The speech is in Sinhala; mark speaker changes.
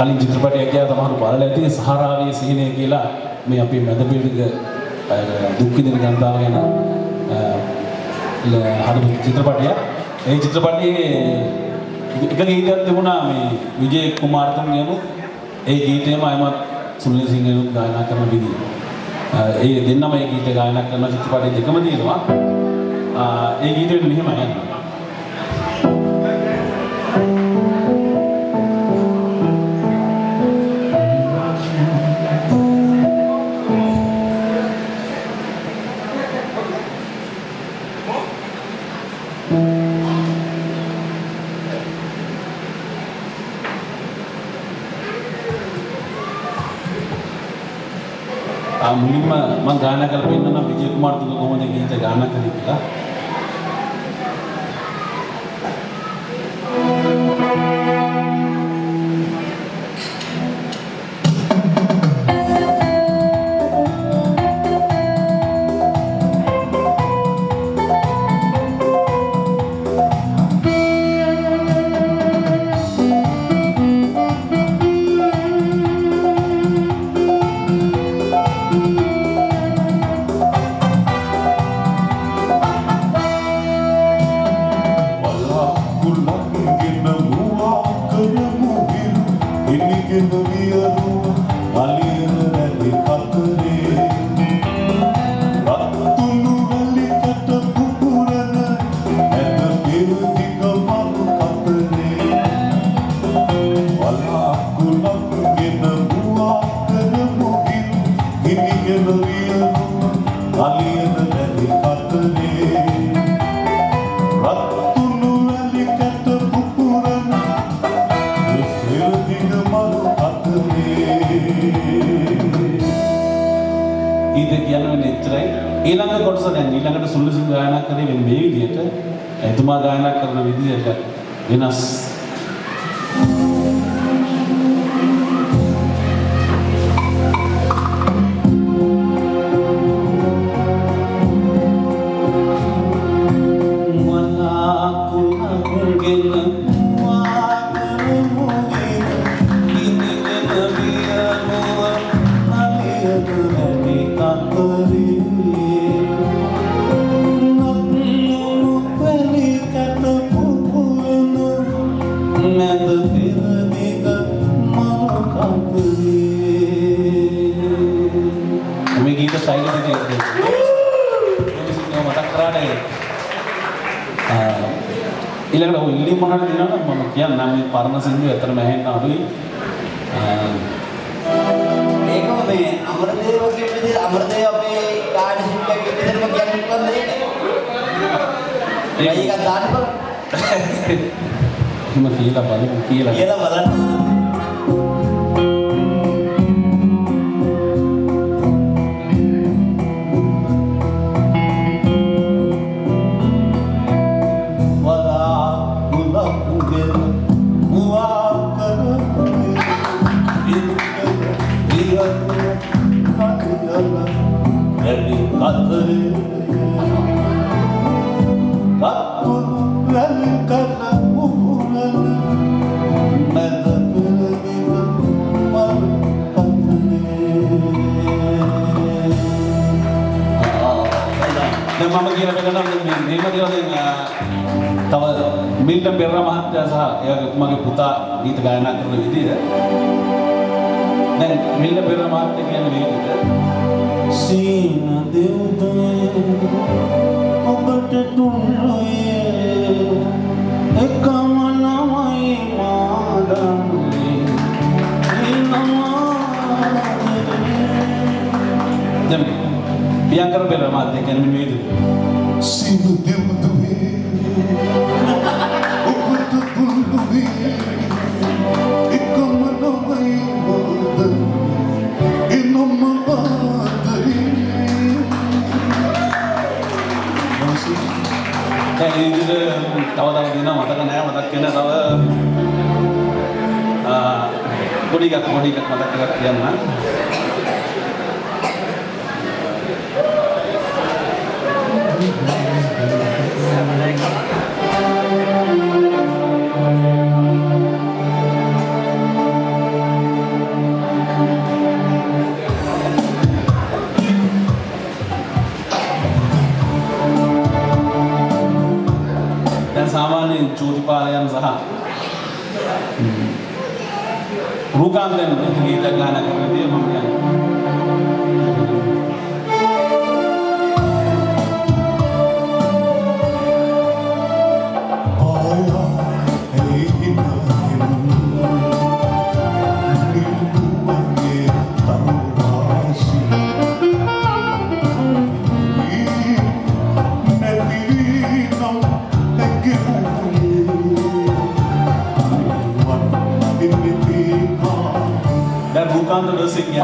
Speaker 1: කලින් චිත්‍රපටයක් ගියා තමහරු බලලා ඇති සහරාවේ සිහිනය කියලා මේ අපේ මැද පෙරදිග දුක් විඳින ජනතාව ගැන හදපු චිත්‍රපටයක්. ඒ චිත්‍රපටයේ එක ගීතයක් තිබුණා මේ විජේ කුමාරතුංගයම ඒ ගීතේම අයමත් සුනිල් සිංහනුත් ගායනා කරන විදිහ. ඒ දෙන්නම ඒ ගීතය ගායනා කරන චිත්‍රපටයේ දෙකම තියෙනවා. ඒ ගීතෙ මෙහෙම යනවා. මුලින්ම මම ගායනා කරලා පෙන්නන විජේ කුමාරතුංග කොහොමද ගීත ගායනා කරන්නේ කියලා. ඊළඟ කොටස දැන් ඊළඟට සුනිල් සිංහ ගායනා කරේ වෙන මේ විදිහට එතුමා ගායනා කරන විදිහට වෙනස්. ඊළඟට ඔය ඉල්ලීම් මොනවද දෙනවද මම කියන්නම් මේ පරණ සින්දුව ඇත්තටම ඇහෙන්න අඩුයි.
Speaker 2: ඒකම මේ අමරදේව කියන විදිහට අමරදේව අපේ ගායන ශිල්පියෙක් විදිහටම කියන්න පුළුවන් දෙයක්. ඒක දාන්න බලන්න.
Speaker 1: මම කියලා බලමු කියලා
Speaker 2: බලන්න.
Speaker 1: මම කියලා බලනවා මේ කියලා තව මිල්ටන් පෙරේරා මහත්තයා සහ එයාගේ පුතා ගීත ගායනා කරන විදිහ දැන් මිල්ටන් පෙරේරා මහත්තයා කියන්නේ මේ විදිහට සීන දෙව්දේ ඔබට දුන්නේ එකම නමයි මාදන්නේ දැන් පියංකර පෙරේරා මහත්තයා කියන්නේ මේ විදිහට
Speaker 3: සීන දෙව්දේ ඔබට දුන්නේ එකම නමයි මාදන්නේ එනම
Speaker 1: දැන් ඒ විදිහට තව දෙනවා මතක නෑ මතක් වෙන තව පොඩි එකක් මතක් කරලා කියන්න. රූකාන්තෙන් ගීත ගායනා කරන විදිය මම කියන්නේ. Dan bukan musiknya.